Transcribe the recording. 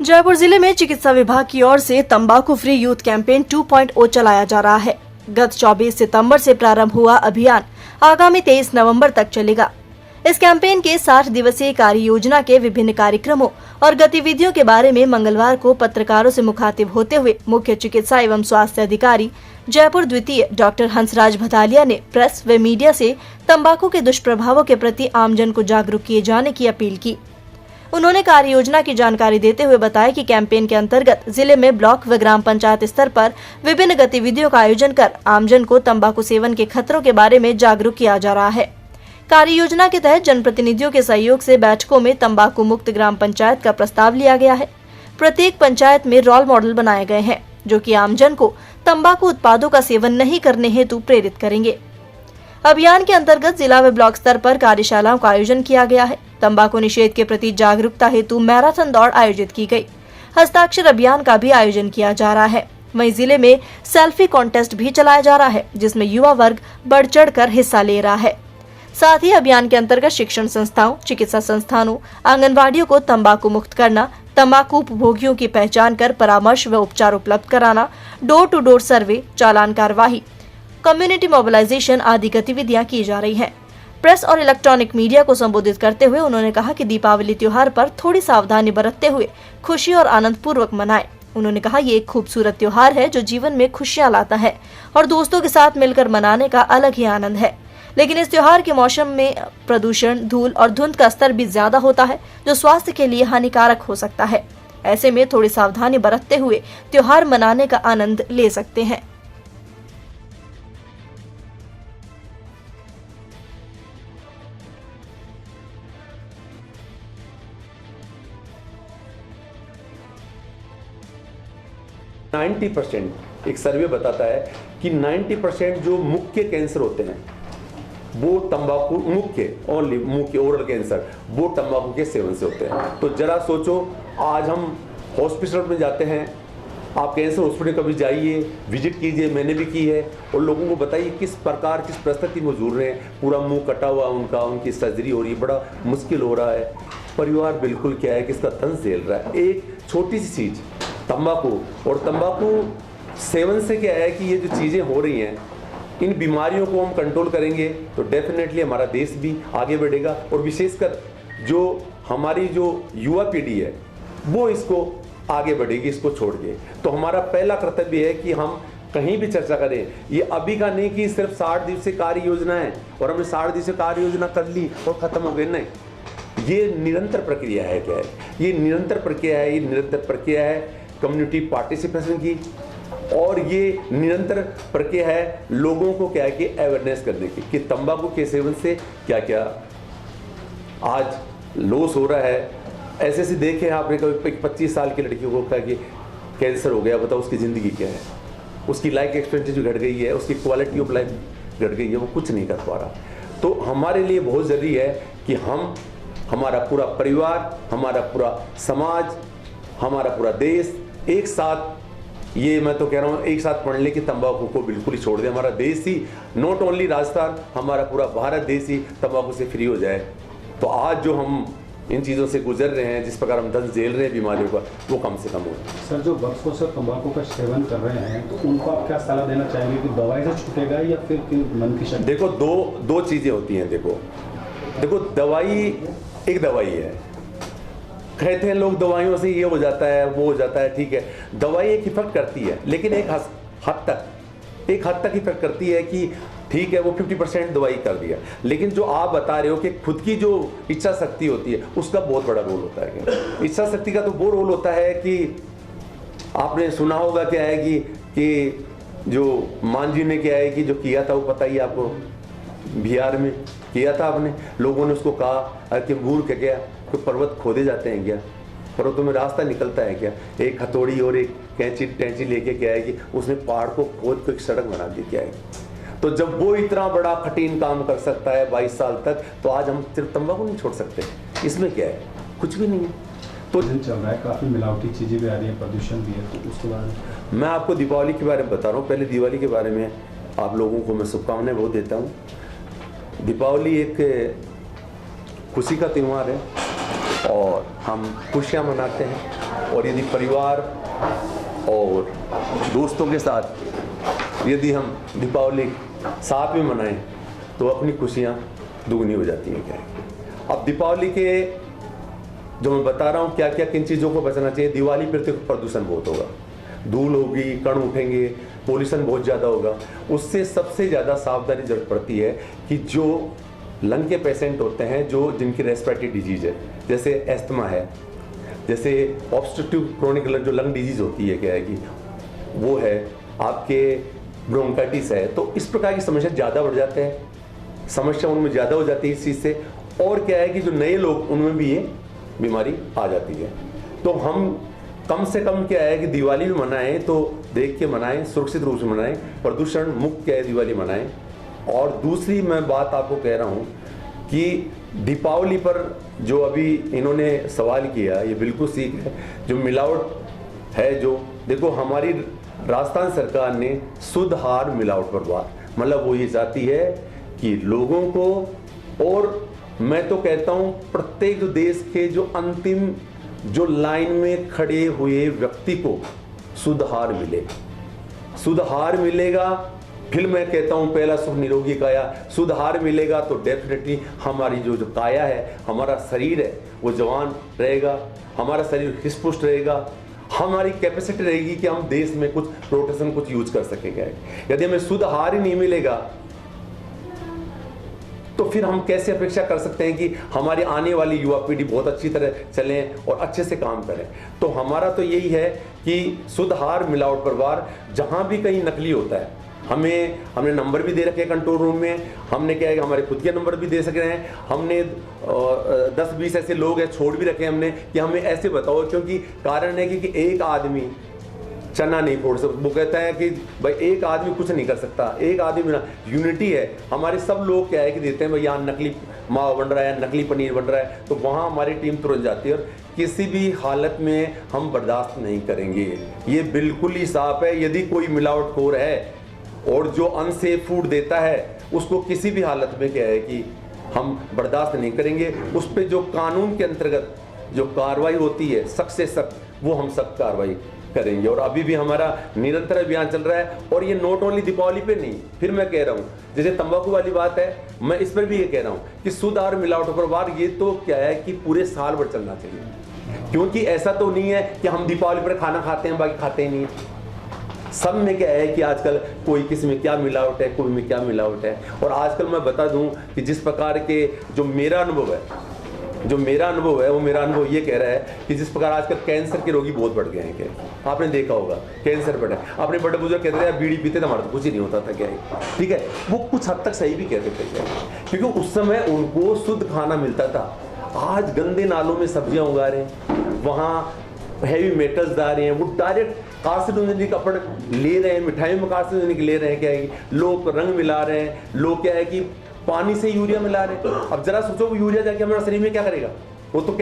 जयपुर जिले में चिकित्सा विभाग की ओर से तंबाकू फ्री यूथ कैंपेन 2.0 चलाया जा रहा है। गत 24 सितंबर से प्रारंभ हुआ अभियान आगामी 23 नवंबर तक चलेगा। इस कैंपेन के 60 दिवसीय कार्य योजना के विभिन्न कार्यक्रमों और गतिविधियों के बारे में मंगलवार को पत्रकारों से मुखातिब होते हुए मुख्य चिकित्सा एवं स्वास्थ्य अधिकारी जयपुर द्वितीय डॉक्टर हंसराज भदालिया ने प्रेस व मीडिया से तंबाकू के दुष्प्रभावों के प्रति आमजन को जागरूक किए जाने की अपील की। उन्होंने कार्य योजना की जानकारी देते हुए बताया कि कैंपेन के अंतर्गत जिले में ब्लॉक व ग्राम पंचायत स्तर पर विभिन्न गतिविधियों का आयोजन कर आमजन को तंबाकू सेवन के खतरों के बारे में जागरूक किया जा रहा है। कार्य योजना के तहत जनप्रतिनिधियों के सहयोग से बैठकों में तंबाकू मुक्त ग्राम पंचायत का प्रस्ताव लिया गया है। प्रत्येक पंचायत में रोल मॉडल बनाए गए हैं जो कि आमजन को तंबाकू उत्पादों का सेवन नहीं करने हेतु प्रेरित करेंगे। अभियान के अंतर्गत जिला व ब्लॉक स्तर पर कार्यशालाओं का आयोजन किया गया है। तंबाकू निषेध के प्रति जागरूकता हेतु मैराथन दौड़ आयोजित की गई। हस्ताक्षर अभियान का भी आयोजन किया जा रहा है। वहीं जिले में सेल्फी कॉन्टेस्ट भी चलाया जा रहा है जिसमें युवा वर्ग बढ़ चढ़ कर हिस्सा ले रहा है। साथ ही अभियान के अंतर्गत शिक्षण संस्थाओं, चिकित्सा संस्थानों, आंगनबाड़ियों को तंबाकू मुक्त करना, तंबाकू उपभोगियों की पहचान कर परामर्श व उपचार उपलब्ध कराना, डोर टू डोर सर्वे, चालान कार्यवाही, कम्युनिटी मोबिलाइजेशन आदि गतिविधियां की जा रही हैं। प्रेस और इलेक्ट्रॉनिक मीडिया को संबोधित करते हुए उन्होंने कहा कि दीपावली त्योहार पर थोड़ी सावधानी बरतते हुए खुशी और आनंद पूर्वक मनाएं। उन्होंने कहा ये एक खूबसूरत त्योहार है जो जीवन में खुशियां लाता है और दोस्तों के साथ मिलकर मनाने का अलग ही आनंद है। लेकिन इस त्योहार के मौसम में प्रदूषण, धूल और धुंध का स्तर भी ज्यादा होता है जो स्वास्थ्य के लिए हानिकारक हो सकता है। ऐसे में थोड़ी सावधानी बरतते हुए त्योहार मनाने का आनंद ले सकते हैं। एक सर्वे बताता है कि 90% जो मुख्य कैंसर होते हैं वो तंबाकू, मुख्य ओरल कैंसर वो तंबाकू के सेवन से होते हैं। तो जरा सोचो, आज हम हॉस्पिटल में जाते हैं, आप कैंसर हॉस्पिटल कभी जाइए, विजिट कीजिए, मैंने भी की है, और लोगों को बताइए किस परिस्थिति में जूझ रहे हैं। पूरा मुंह कटा हुआ उनका, उनकी सर्जरी हो रही है, बड़ा मुश्किल हो रहा है। परिवार बिल्कुल क्या है कि इसका तंज झेल रहा है। एक छोटी सी चीज़ तंबाकू, और तंबाकू सेवन से क्या है कि ये जो चीज़ें हो रही हैं, इन बीमारियों को हम कंट्रोल करेंगे तो डेफिनेटली हमारा देश भी आगे बढ़ेगा, और विशेषकर जो हमारी जो युवा पीढ़ी है वो इसको आगे बढ़ेगी, इसको छोड़ के। तो हमारा पहला कर्तव्य है कि हम कहीं भी चर्चा करें, ये अभी का नहीं कि सिर्फ 60 दिवसीय कार्य योजना है और हमने 60 दिवसीय कार्य योजना कर ली और खत्म हो गई। नहीं, ये निरंतर प्रक्रिया है। क्या है ये निरंतर प्रक्रिया है? ये निरंतर प्रक्रिया है कम्युनिटी पार्टिसिपेशन की, और ये निरंतर प्रक्रिया है लोगों को क्या है कि अवेयरनेस करने की कि तंबाकू के सेवन से क्या क्या आज लॉस हो रहा है। ऐसे ऐसे देखे आपने कभी 25 साल की लड़की को कहा कि कैंसर हो गया, बताओ उसकी ज़िंदगी क्या है, उसकी लाइफ एक्सपेक्टेंसी घट गई है, उसकी क्वालिटी ऑफ लाइफ घट गई है, वो कुछ नहीं कर पा रहा। तो हमारे लिए बहुत ज़रूरी है कि हम, हमारा पूरा परिवार, हमारा पूरा समाज, हमारा पूरा देश एक साथ, ये मैं तो कह रहा हूँ, एक साथ पढ़ ले कि तंबाकू को बिल्कुल ही छोड़ दें। हमारा देश ही, नॉट ओनली राजस्थान, हमारा पूरा भारत देश ही तंबाकू से फ्री हो जाए। तो आज जो हम इन चीज़ों से गुजर रहे हैं, जिस प्रकार हम दर्द झेल रहे हैं बीमारियों का, वो कम से कम हो। सर, जो बरसों से तंबाकू का सेवन कर रहे हैं तो उनको आप क्या सलाह देना चाहेंगे कि दवाई से छूटेगा या फिर मन की शक्ति? देखो, दो चीज़ें होती हैं। देखो दवाई एक दवाई है। कहते हैं लोग दवाइयों से ये हो जाता है, वो हो जाता है। ठीक है, दवाई एक इफेक्ट करती है, लेकिन एक हद तक इफेक्ट करती है कि ठीक है वो 50% दवाई कर दिया। लेकिन जो आप बता रहे हो कि खुद की जो इच्छा शक्ति होती है उसका बहुत बड़ा रोल होता है। इच्छा शक्ति का तो वो रोल होता है कि आपने सुना होगा क्या है कि जो मान जी ने क्या है कि जो किया था, वो पता ही आपको, बिहार में किया था आपने, लोगों ने उसको कहा कि मूर्ख क्या, कोई पर्वत खोदे जाते हैं क्या, पर्वतों में रास्ता निकलता है क्या? एक हथौड़ी और एक कैंची लेके क्या है कि उसने पहाड़ को खोद को एक सड़क बना दी। क्या है, तो जब वो इतना बड़ा कठिन काम कर सकता है 22 साल तक, तो आज हम सिर्फ तंबाकू नहीं छोड़ सकते? इसमें क्या है? कुछ भी नहीं है। तो चल रहा है, काफ़ी मिलावटी चीज़ें भी आ रही है, प्रदूषण भी है, तो उसके बारे में मैं आपको दीपावली के बारे में बता रहा हूँ। पहले दिवाली के बारे में आप लोगों को मैं शुभकामनाएं बहुत देता हूँ। दीपावली एक खुशी का त्यौहार है और हम खुशियाँ मनाते हैं। और यदि परिवार और दोस्तों के साथ यदि हम दीपावली साथ में मनाएं तो अपनी खुशियाँ दुगनी हो जाती हैं। क्या है अब दीपावली के जो मैं बता रहा हूँ क्या क्या किन चीज़ों को बचाना चाहिए। दिवाली पर तो प्रदूषण बहुत होगा, धूल होगी, कण उठेंगे, पोल्यूशन बहुत ज़्यादा होगा। उससे सबसे ज़्यादा सावधानी जरूरत पड़ती है कि जो लंग के पेशेंट होते हैं, जो जिनकी रेस्पिरेटरी डिजीज़ है, जैसे एस्थमा है, जैसे ऑब्स्ट्रक्टिव क्रोनिक जो लंग डिजीज़ होती है, क्या है कि वो है, आपके ब्रोंकाइटिस है, तो इस प्रकार की समस्या ज़्यादा बढ़ जाते हैं, समस्या उनमें ज़्यादा हो जाती है इस चीज़ से। और क्या है कि जो नए लोग उनमें भी ये बीमारी आ जाती है। तो हम कम से कम क्या है कि दिवाली भी मनाएं तो देख के मनाएं, सुरक्षित रूप से मनाएं, प्रदूषण मुक्त क्या है दिवाली मनाएं। और दूसरी मैं बात आपको कह रहा हूं कि दीपावली पर जो अभी इन्होंने सवाल किया, ये बिल्कुल ठीक है। जो मिलावट है, जो देखो हमारी राजस्थान सरकार ने शुद्ध हार मिलावट पर वार, मतलब वो ये चाहती है कि लोगों को, और मैं तो कहता हूं प्रत्येक जो देश के जो अंतिम जो लाइन में खड़े हुए व्यक्ति को शुद्ध हार मिले, शुद्ध हार मिलेगा। फिर मैं कहता हूं पहला सुख निरोगी काया, शुद्ध हार मिलेगा तो डेफिनेटली हमारी जो काया है, हमारा शरीर है, वो जवान रहेगा, हमारा शरीर हिष्ट-पुष्ट रहेगा, हमारी कैपेसिटी रहेगी कि हम देश में कुछ प्रोटेक्शन कुछ यूज कर सकेंगे। यदि हमें शुद्ध हार ही नहीं मिलेगा तो फिर हम कैसे अपेक्षा कर सकते हैं कि हमारी आने वाली युवा पीढ़ी बहुत अच्छी तरह चले और अच्छे से काम करें। तो हमारा तो यही है कि शुद्ध हार मिलावट पर वार। जहां भी कहीं नकली होता है, हमने नंबर भी दे रखे हैं कंट्रोल रूम में, हमने क्या है कि हमारे खुद के नंबर भी दे सक रहे हैं, हमने 10-20 ऐसे लोग हैं छोड़ भी रखे हैं हमने कि हमें ऐसे बताओ। क्योंकि कारण है कि एक आदमी चना नहीं फोड़ सकता, वो कहता है कि भाई एक आदमी कुछ नहीं कर सकता, एक आदमी ना, यूनिटी है। हमारे सब लोग क्या है कि देते हैं भाई यहाँ नकली मावा बन रहा है, नकली पनीर बन रहा है, तो वहाँ हमारी टीम तुरंत जाती है। और किसी भी हालत में हम बर्दाश्त नहीं करेंगे, ये बिल्कुल ही साफ है। यदि कोई मिलावटखोर है और जो अनसेफ फूड देता है, उसको किसी भी हालत में क्या है कि हम बर्दाश्त नहीं करेंगे। उस पर जो कानून के अंतर्गत जो कार्रवाई होती है, सख्त से सख्त, वो हम सख्त कार्रवाई करेंगे। और अभी भी हमारा निरंतर अभियान चल रहा है। और ये नॉट ओनली दीपावली पे नहीं, फिर मैं कह रहा हूँ जैसे तंबाकू वाली बात है, मैं इस पर भी ये कह रहा हूँ कि शुद्ध और मिलावट पर वार, ये तो क्या है कि पूरे साल भर चलना चाहिए। क्योंकि ऐसा तो नहीं है कि हम दीपावली पर खाना खाते हैं बाकी खाते ही नहीं है। सब में क्या है कि आजकल कोई किसी में क्या मिलावट है, कोई में क्या मिलावट है। और आजकल मैं बता दूं कि जिस प्रकार के जो मेरा अनुभव है, वो मेरा अनुभव ये कह रहा है कि जिस प्रकार आजकल कैंसर के रोगी बहुत बढ़ गए हैं। क्या आपने देखा होगा, कैंसर बढ़ा। अपने बड़े बुजुर्ग कहते थे बीड़ी पीते थे, हमारा तो कुछ ही नहीं होता था। क्या है, ठीक है, वो कुछ हद तक सही भी कहते थे, क्योंकि उस समय उनको शुद्ध खाना मिलता था। आज गंदे नालों में सब्जियां उगा रहे हैं, वहाँ हैवी मेटल्स डाल रहे हैं, वो डायरेक्ट कार्सिनोजेनिक अपन ले रहे हैं, मिठाइयों में कार्सिनोजेनिक ले रहे हैं। क्या है कि लोग रंग मिला रहे हैं, लोग क्या है कि पानी से यूरिया मिला रहे हैं। अब जरा सोचो वो यूरिया जाके हमारे शरीर में क्या करेगा, वो तो